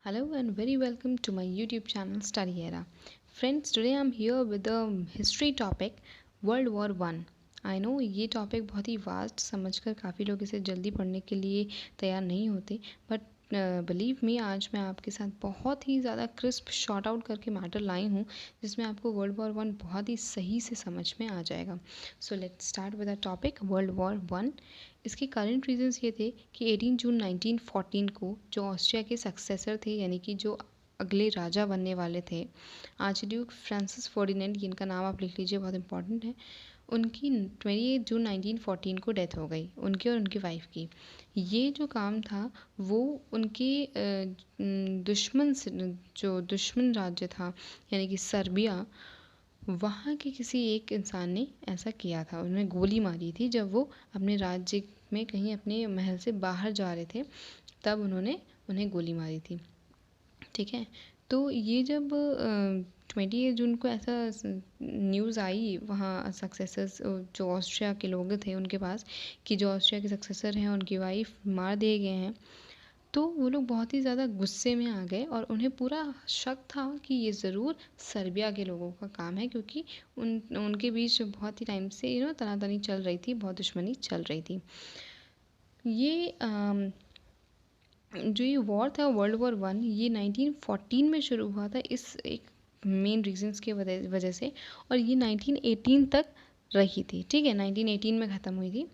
Hello and very welcome to my YouTube channel Study Era. Friends, today I'm here with the history topic World War One. I know ये topic बहुत ही vast समझकर काफ़ी लोग इसे जल्दी पढ़ने के लिए तैयार नहीं होते बट बिलीव मी आज मैं आपके साथ बहुत ही ज़्यादा क्रिस्प शॉर्ट आउट करके मैटर लाई हूँ जिसमें आपको वर्ल्ड वॉर वन बहुत ही सही से समझ में आ जाएगा. So let's start with the topic world war one. इसके करंट रीजंस ये थे कि 18 जून 1914 को जो ऑस्ट्रिया के सक्सेसर थे यानी कि जो अगले राजा बनने वाले थे आर्चड्यूक फ्रांसिस फर्डिनेंड, इनका नाम आप लिख लीजिए, बहुत इंपॉर्टेंट है. उनकी 28 जून 1914 को डेथ हो गई, उनकी और उनकी वाइफ की. ये जो काम था वो उनके दुश्मन जो दुश्मन राज्य था यानी कि सर्बिया, वहाँ के किसी एक इंसान ने ऐसा किया था. उन्होंने गोली मारी थी जब वो अपने राज्य में कहीं अपने महल से बाहर जा रहे थे, तब उन्होंने उन्हें गोली मारी थी. ठीक है, तो ये जब 28 जून को ऐसा न्यूज़ आई वहाँ सक्सेसर्स जो ऑस्ट्रिया के लोग थे उनके पास कि जो ऑस्ट्रिया के सक्सेसर हैं उनकी वाइफ मार दिए गए हैं, तो वो लोग बहुत ही ज़्यादा गुस्से में आ गए और उन्हें पूरा शक था कि ये ज़रूर सर्बिया के लोगों का काम है, क्योंकि उनके बीच बहुत ही टाइम से तनातनी चल रही थी, बहुत दुश्मनी चल रही थी. ये जो ये वॉर था वर्ल्ड वॉर वन, ये 1914 में शुरू हुआ था इस एक मेन रीजंस के वजह से, और ये 1918 तक रही थी. ठीक है, 1918 में ख़त्म हुई थी.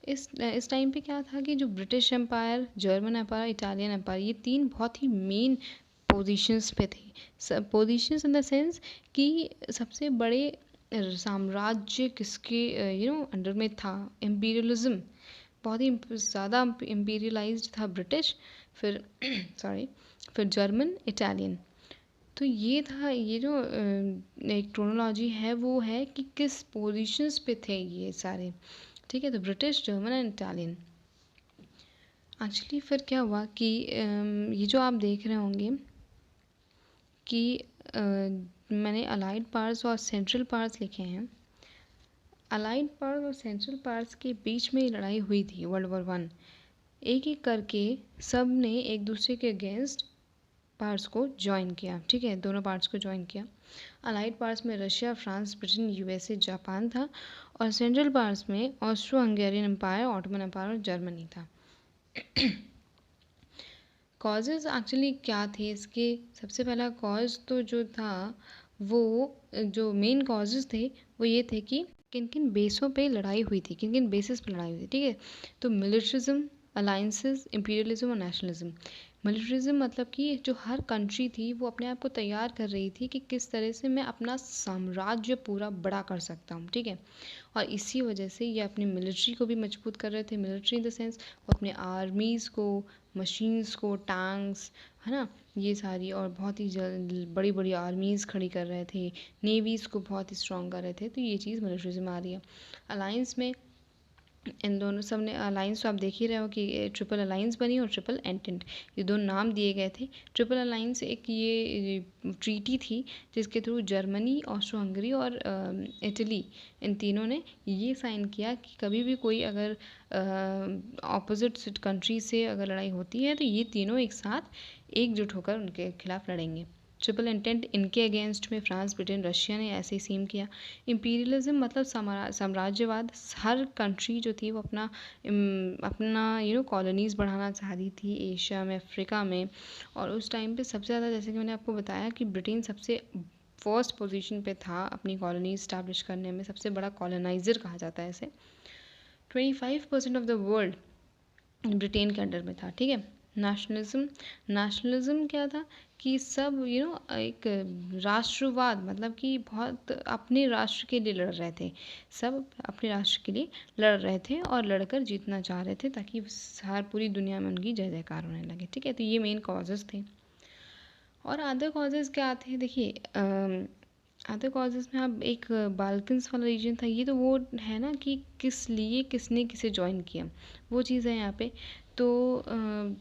इस टाइम पे क्या था कि जो British empire, German empire, Italian empire, ये तीन बहुत ही मेन पोजीशंस पे थे. पोजीशंस इन द सेंस कि सबसे बड़े साम्राज्य किसके अंडर में था. इम्पीरियलिज्म बहुत ही ज़्यादा इम्पीरियलाइज्ड था ब्रिटिश, फिर सॉरी फिर जर्मन, इटालियन. तो ये था, ये जो एक क्रोनोलॉजी है वो है कि किस पोजीशंस पे थे ये सारे. ठीक है, तो British, German and Italian. Actually फिर क्या हुआ कि ये जो आप देख रहे होंगे कि मैंने अलाइड पावर्स और सेंट्रल पावर्स लिखे हैं. अलाइड पावर्स और सेंट्रल पावर्स के बीच में लड़ाई हुई थी वर्ल्ड वॉर वन. एक एक करके सब ने एक दूसरे के अगेंस्ट पार्ट्स को ज्वाइन किया. ठीक है, दोनों पार्ट्स को ज्वाइन किया. अलाइड पार्ट्स में Russia, France, Britain, USA, Japan था, और सेंट्रल पार्ट्स में Austro Hungarian empire, Ottoman empire और जर्मनी था. कॉजेज़ एक्चुअली क्या थे इसके? सबसे पहला कॉज तो जो था वो, जो मेन कॉजेज़ थे वो ये थे कि किन किन बेसों पे लड़ाई हुई थी, किन किन बेसिस पे लड़ाई हुई थी. ठीक है, तो मिलिट्रिज्म, अलाइंसेस, इम्पीरियलिज्म और नेशनलिज्म. मिलिट्रिज्म मतलब कि जो हर कंट्री थी वो अपने आप को तैयार कर रही थी कि किस तरह से मैं अपना साम्राज्य पूरा बड़ा कर सकता हूँ. ठीक है, और इसी वजह से ये अपनी मिलिट्री को भी मजबूत कर रहे थे. मिलिट्री इन द सेंस वो अपने आर्मीज़ को, मशीन्स को, टैंक्स, है ना, ये सारी, और बहुत ही बड़ी बड़ी आर्मीज़ खड़ी कर रहे थे, नेवीज़ को बहुत ही स्ट्रॉन्ग कर रहे थे. तो ये चीज़ मिलिट्रिज्म आ रही है. अलाइंस में इन दोनों सब ने अलाइंस, तो आप देख ही रहे हो कि ट्रिपल अलाइंस बनी और ट्रिपल एंटेंट, ये दो नाम दिए गए थे. ट्रिपल अलाइंस एक ये ट्रीटी थी जिसके थ्रू जर्मनी, ऑस्ट्रो हंगरी और इटली, इन तीनों ने ये साइन किया कि कभी भी कोई अगर ऑपोजिट कंट्री से अगर लड़ाई होती है तो ये तीनों एक साथ एकजुट होकर उनके खिलाफ लड़ेंगे. ट्रिपल इंटेंट इनके अगेंस्ट में फ्रांस, ब्रिटेन, रशिया ने ऐसे ही सेम किया. इम्पीरियलिज्म मतलब साम्राज्यवाद. हर कंट्री जो थी वो अपना कॉलोनीज़ बढ़ाना चाहती थी एशिया में, अफ्रीका में. और उस टाइम पे सबसे ज़्यादा, जैसे कि मैंने आपको बताया कि ब्रिटेन सबसे फर्स्ट पोजीशन पे था अपनी कॉलोनी इस्टेब्लिश करने में, सबसे बड़ा कॉलोनाइज़र कहा जाता है इसे. 25% ऑफ द वर्ल्ड ब्रिटेन के अंडर में था. ठीक है, नेशनलिज्म. नेशनलिज्म क्या था कि सब एक राष्ट्रवाद, मतलब कि बहुत अपने राष्ट्र के लिए लड़ रहे थे. सब अपने राष्ट्र के लिए लड़ रहे थे और लड़कर जीतना चाह रहे थे ताकि हर पूरी दुनिया में उनकी जय जयकार होने लगे. ठीक है, तो ये मेन कॉजेज़ थे. और अदर कॉजेज़ क्या थे? देखिए, अदर कॉजेज़ में अब एक बाल्कन्स वाला रीजन था. ये तो वो है ना कि किस लिए किसने किसे ज्वाइन किया, वो चीज़ है यहाँ पे. तो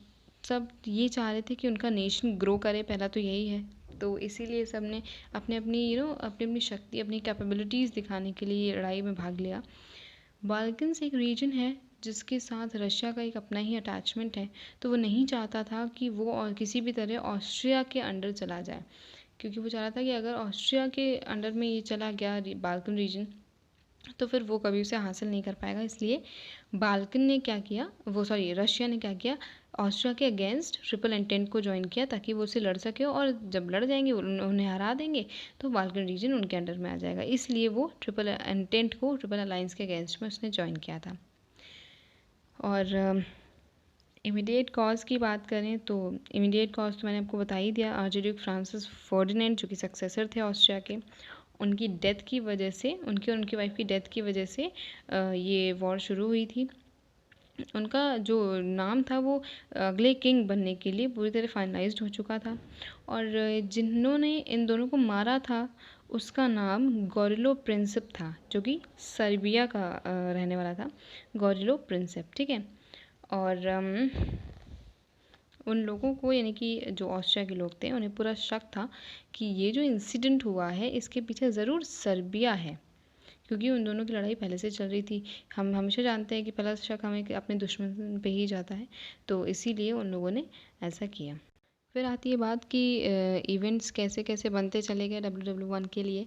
सब ये चाह रहे थे कि उनका नेशन ग्रो करे, पहला तो यही है. तो इसीलिए सब ने अपने अपनी अपनी अपनी शक्ति, अपनी कैपेबिलिटीज़ दिखाने के लिए लड़ाई में भाग लिया. बाल्कन्स एक रीजन है जिसके साथ रशिया का एक अपना ही अटैचमेंट है, तो वो नहीं चाहता था कि वो और किसी भी तरह ऑस्ट्रिया के अंडर चला जाए, क्योंकि वो चाह रहा था कि अगर ऑस्ट्रिया के अंडर में ये चला गया बाल्कन रीजन, तो फिर वो कभी उसे हासिल नहीं कर पाएगा। इसलिए बाल्कन ने क्या किया, वो सॉरी रशिया ने क्या किया, ऑस्ट्रिया के अगेंस्ट ट्रिपल एंटेंट को ज्वाइन किया ताकि वो उससे लड़ सके, और जब लड़ जाएंगे उन्हें हरा देंगे तो बाल्कन रीजन उनके अंडर में आ जाएगा। इसलिए वो ट्रिपल एंटेंट को ट्रिपल अलायंस के अगेंस्ट में उसने ज्वाइन किया था। और इमीडिएट कॉज की बात करें तो इमीडिएट कॉज तो मैंने आपको बता ही दिया, आर्चड्यूक फ्रांसिस फर्डिनेंड जो कि सक्सेसर थे ऑस्ट्रिया के, उनकी डेथ की वजह से, उनकी और उनकी वाइफ की डेथ की वजह से ये वॉर शुरू हुई थी। उनका जो नाम था वो अगले किंग बनने के लिए पूरी तरह फाइनलाइज्ड हो चुका था, और जिन्होंने इन दोनों को मारा था उसका नाम गौरिलो प्रिंसिप था, जो कि सर्बिया का रहने वाला था, गौरिलो प्रिंसिप, ठीक है। और उन लोगों को, यानी कि जो ऑस्ट्रिया के लोग थे, उन्हें पूरा शक था कि ये जो इंसिडेंट हुआ है इसके पीछे ज़रूर सर्बिया है, क्योंकि उन दोनों की लड़ाई पहले से चल रही थी। हम हमेशा जानते हैं कि पहला शक हमें अपने दुश्मन पे ही जाता है, तो इसीलिए उन लोगों ने ऐसा किया। फिर आती है बात कि इवेंट्स कैसे कैसे बनते चले गए WW1 के लिए।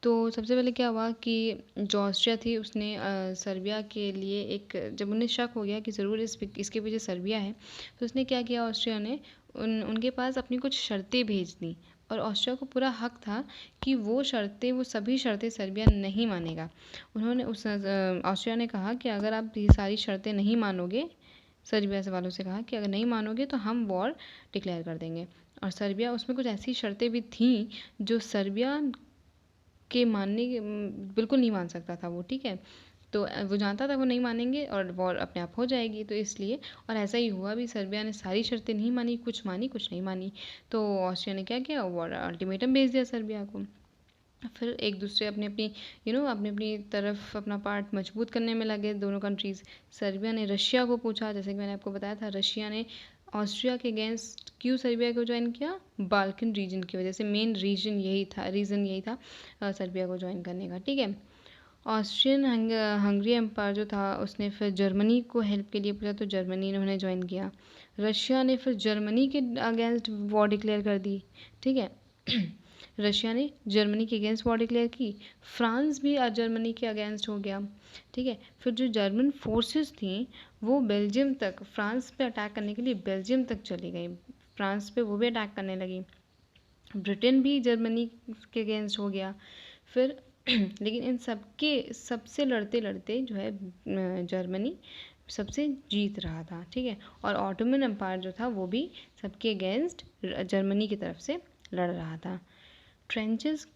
तो सबसे पहले क्या हुआ कि जो ऑस्ट्रिया थी उसने सर्बिया के लिए एक, जब उन्हें शक हो गया कि ज़रूर इसके पीछे सर्बिया है, तो उसने क्या किया, ऑस्ट्रिया ने उनके पास अपनी कुछ शर्तें भेज दी, और ऑस्ट्रिया को पूरा हक था कि वो सभी शर्तें सर्बिया नहीं मानेगा। उन्होंने ऑस्ट्रिया ने कहा कि अगर आप ये सारी शर्तें नहीं मानोगे, सर्बिया से वालों से कहा कि अगर नहीं मानोगे तो हम वॉर डिक्लेयर कर देंगे। और सर्बिया, उसमें कुछ ऐसी शर्तें भी थीं जो सर्बिया के बिल्कुल नहीं मान सकता था वो, ठीक है। तो वो जानता था वो नहीं मानेंगे और वॉर अपने आप हो जाएगी, तो इसलिए, और ऐसा ही हुआ भी, सर्बिया ने सारी शर्तें नहीं मानी, कुछ मानी कुछ नहीं मानी। तो ऑस्ट्रिया ने क्या किया, वॉर अल्टीमेटम भेज दिया सर्बिया को। फिर एक दूसरे अपनी अपनी अपनी अपनी तरफ अपना पार्ट मजबूत करने में लगे दोनों कंट्रीज़। सर्बिया ने रशिया को पूछा, जैसे कि मैंने आपको बताया था, रशिया ने ऑस्ट्रिया के अगेंस्ट क्यों सर्बिया को ज्वाइन किया, बाल्कन रीजन की वजह से, मेन रीजन यही था सर्बिया को ज्वाइन करने का, ठीक है। ऑस्ट्रियन हंगरी एम्पायर जो था उसने फिर जर्मनी को हेल्प के लिए पूछा, तो जर्मनी ने उन्हें ज्वाइन किया। रशिया ने फिर जर्मनी के अगेंस्ट वॉर डिक्लेयर कर दी, ठीक है। रशिया ने जर्मनी के अगेंस्ट वॉर डिक्लेयर की, फ्रांस भी जर्मनी के अगेंस्ट हो गया, ठीक है। फिर जो जर्मन फोर्सेस थी वो बेल्जियम तक, फ्रांस पे अटैक करने के लिए बेल्जियम तक चली गई, फ्रांस पे वो भी अटैक करने लगी। ब्रिटेन भी जर्मनी के अगेंस्ट हो गया। फिर लेकिन इन सबसे लड़ते लड़ते जो है जर्मनी सबसे जीत रहा था, ठीक है। और ऑटोमन एम्पायर जो था वो भी सबके अगेंस्ट जर्मनी की तरफ से लड़ रहा था। ट्रेंचेस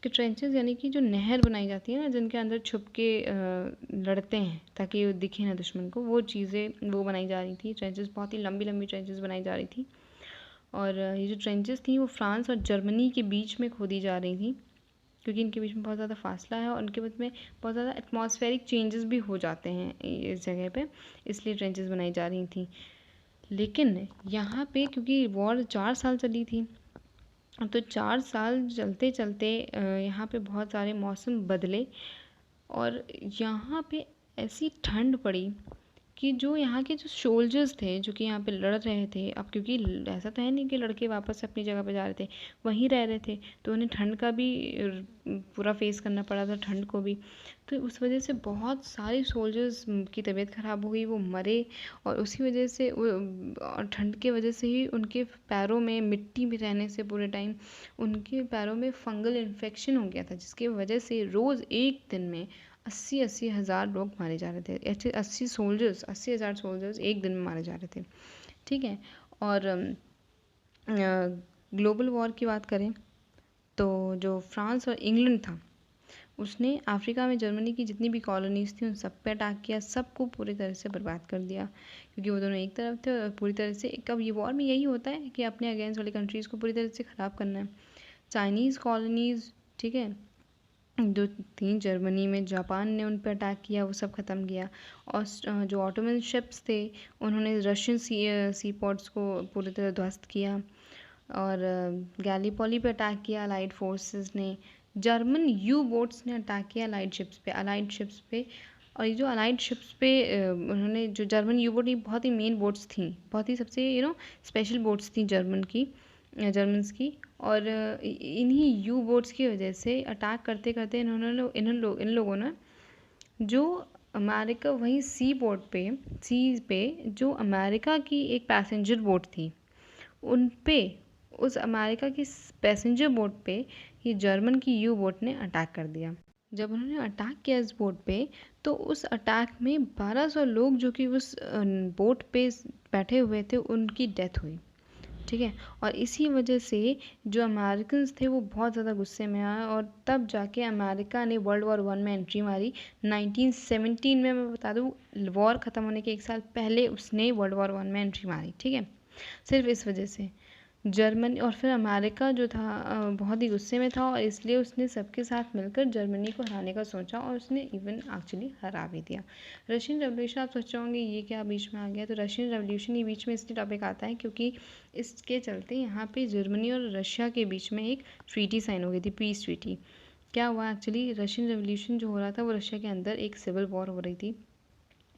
यानी कि जो नहर बनाई जाती है ना, जिनके अंदर छुप के लड़ते हैं ताकि वो दिखे ना दुश्मन को, वो चीज़ें वो बनाई जा रही थी। ट्रेंचेस बहुत ही लंबी लंबी ट्रेंचेस बनाई जा रही थी, और ये जो ट्रेंचेस थी वो फ्रांस और जर्मनी के बीच में खोदी जा रही थी, क्योंकि इनके बीच में बहुत ज़्यादा फासला है और उनके बीच में बहुत ज़्यादा एटमॉस्फेरिक चेंजेस भी हो जाते हैं इस जगह पे, इसलिए ट्रेंचेस बनाई जा रही थी। लेकिन यहाँ पे क्योंकि वॉर 4 साल चली थी, तो 4 साल चलते चलते यहाँ पे बहुत सारे मौसम बदले, और यहाँ पे ऐसी ठंड पड़ी कि जो यहाँ के जो सोल्जर्स थे जो कि यहाँ पे लड़ रहे थे, अब क्योंकि ऐसा तो है नहीं कि लड़के वापस से अपनी जगह पे जा रहे थे, वहीं रह रहे थे, तो उन्हें ठंड का भी पूरा फेस करना पड़ा था, ठंड को भी। तो उस वजह से बहुत सारे सोल्जर्स की तबीयत ख़राब हो गई, वो मरे, और उसी वजह से और ठंड की वजह से ही उनके पैरों में, मिट्टी में रहने से पूरे टाइम उनके पैरों में फंगल इन्फेक्शन हो गया था, जिसकी वजह से रोज़ एक दिन में 80 हज़ार लोग मारे जा रहे थे। 80 हज़ार सोल्जर्स एक दिन में मारे जा रहे थे, ठीक है। और ग्लोबल वॉर की बात करें तो जो फ्रांस और इंग्लैंड था उसने अफ्रीका में जर्मनी की जितनी भी कॉलोनीज़ थी उन सब पे अटैक किया, सबको पूरी तरह से बर्बाद कर दिया, क्योंकि वो दोनों एक तरफ थे, और पूरी तरह से, कब ये वॉर में यही होता है कि अपने अगेंस्ट वाली कंट्रीज़ को पूरी तरह से ख़राब करना है। चाइनीज़ कॉलोनीज़, ठीक है, जो थी जर्मनी में, जापान ने उन पर अटैक किया, वो सब ख़त्म किया। और जो ऑटोमन शिप्स थे उन्होंने रशियन सी पोर्ट्स को पूरी तरह ध्वस्त किया, और गैलीपोली पे अटैक किया अलाइड फोर्सेस ने। जर्मन यू बोट्स ने अटैक किया अलाइड शिप्स पे, और ये जो अलाइड शिप्स पे उन्होंने जो जर्मन यू बोट, ये बहुत ही मेन बोट्स थी, बहुत ही सबसे स्पेशल बोट्स थी जर्मन्स की। और इन्हीं यू बोट्स की वजह से अटैक करते करते इन लोगों ने जो अमेरिका, वहीं सी पे जो अमेरिका की एक पैसेंजर बोट थी, उन पे, उस अमेरिका की पैसेंजर बोट पे ये जर्मन की यू बोट ने अटैक कर दिया। जब उन्होंने अटैक किया इस बोट पे, तो उस अटैक में 1200 लोग जो कि उस बोट पे बैठे हुए थे, उनकी डेथ हुई। ठीक है। और इसी वजह से जो अमेरिकन्स थे वो बहुत ज़्यादा गुस्से में आए, और तब जाके अमेरिका ने वर्ल्ड वॉर वन में एंट्री मारी 1917 में। मैं बता दूँ, वॉर ख़त्म होने के 1 साल पहले उसने वर्ल्ड वॉर वन में एंट्री मारी। ठीक है। सिर्फ इस वजह से जर्मनी, और फिर अमेरिका जो था बहुत ही गुस्से में था, और इसलिए उसने सबके साथ मिलकर जर्मनी को हराने का सोचा, और उसने इवन एक्चुअली हरा भी दिया। रशियन रेवोल्यूशन, आप सोच रहे होंगे ये क्या बीच में आ गया, तो रशियन रेवोल्यूशन ये बीच में इसलिए टॉपिक आता है क्योंकि इसके चलते यहाँ पे जर्मनी और रशिया के बीच में एक ट्रीटी साइन हो गई थी, पीस ट्रीटी। क्या हुआ एक्चुअली, रशियन रेवोल्यूशन जो हो रहा था वो रशिया के अंदर एक सिविल वॉर हो रही थी,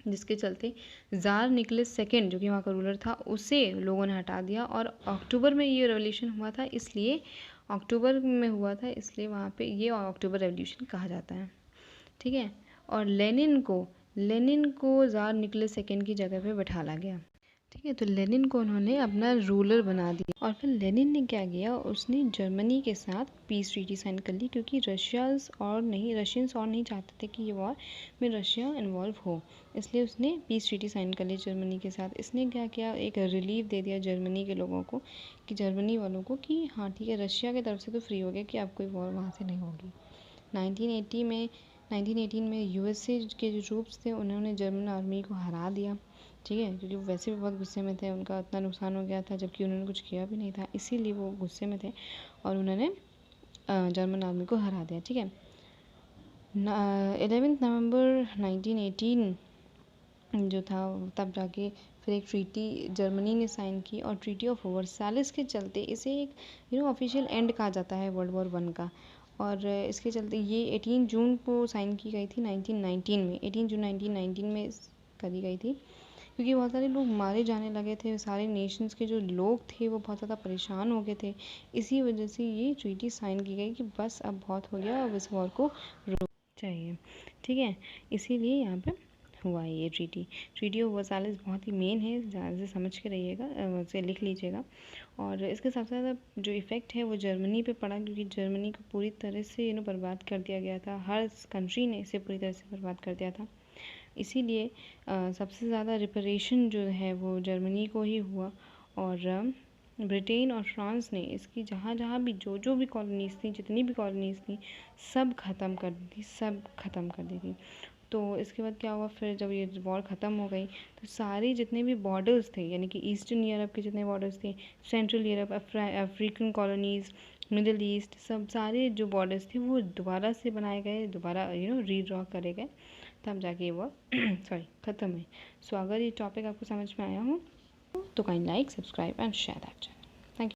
जिसके चलते ज़ार निकोलस सेकेंड जो कि वहाँ का रूलर था, उसे लोगों ने हटा दिया। और अक्टूबर में ये रेवोल्यूशन हुआ था, इसलिए अक्टूबर में हुआ था, इसलिए वहाँ पे ये अक्टूबर रेवोल्यूशन कहा जाता है। ठीक है। और लेनिन को ज़ार निकोलस सेकेंड की जगह पे बैठाला गया। ठीक है। तो लेनिन को उन्होंने अपना रूलर बना दिया, और फिर लेनिन ने क्या किया, उसने जर्मनी के साथ पीस ट्रीटी साइन कर ली, क्योंकि रशियंस और नहीं चाहते थे कि ये वॉर में रशिया इन्वॉल्व हो, इसलिए उसने पीस ट्रीटी साइन कर ली जर्मनी के साथ। इसने क्या किया, एक रिलीफ दे दिया जर्मनी के लोगों को, कि जर्मनी वालों को, कि हाँ ठीक है, रशिया की तरफ से तो फ्री हो गया, कि अब कोई वॉर वहाँ से नहीं होगी। 1918 में यूएसए के जो ट्रूप्स थे उन्होंने जर्मन आर्मी को हरा दिया। ठीक है। क्योंकि वो वैसे भी बहुत गुस्से में थे, उनका इतना नुकसान हो गया था, जबकि उन्होंने कुछ किया भी नहीं था, इसीलिए वो गुस्से में थे, और उन्होंने जर्मन आर्मी को हरा दिया। ठीक है। 11 नवंबर 1918 जो था, तब जाके फिर एक ट्रीटी जर्मनी ने साइन की, और ट्रीटी ऑफ वर्साइलेस के चलते इसे एक ऑफिशियल एंड कहा जाता है वर्ल्ड वॉर वन का। और इसके चलते ये 18 जून को साइन की गई थी 1919 में, 18 जून 1919 में करी गई थी, क्योंकि बहुत सारे लोग मारे जाने लगे थे, सारे नेशंस के जो लोग थे वो बहुत ज़्यादा परेशान हो गए थे। इसी वजह से ये ट्रीटी साइन की गई कि बस अब बहुत हो गया, अब इस वॉर को रोकना चाहिए। ठीक है। इसीलिए यहाँ पे हुआ है ये ट्रीटी ऑफ वर्साइलेस, बहुत ही मेन है, ज़्यादा से समझ के रहिएगा, उसे लिख लीजिएगा। और इसके सबसे ज़्यादा जो इफ़ेक्ट है वो जर्मनी पे पड़ा, क्योंकि जर्मनी को पूरी तरह से बर्बाद कर दिया गया था, हर कंट्री ने इसे पूरी तरह से बर्बाद कर दिया था। इसीलिए सबसे ज़्यादा रिपरेशन जो है वो जर्मनी को ही हुआ, और ब्रिटेन और फ्रांस ने इसकी जहाँ जहाँ भी जो भी कॉलोनीज़ थी, जितनी भी कॉलोनीज़ थी, सब ख़त्म कर दी थी। तो इसके बाद क्या हुआ, फिर जब ये वॉर ख़त्म हो गई, तो सारे जितने भी बॉर्डर्स थे, यानी कि ईस्टर्न यूरोप के जितने बॉर्डर्स थे, central Europe, African colonies, middle east, सब सारे जो बॉर्डर्स थे वो दोबारा से बनाए गए, दोबारा रीड्रॉ करे गए, तब जाके वो सॉरी ख़त्म है। सो अगर ये टॉपिक आपको समझ में आया हो तो kind like, subscribe and share that channel.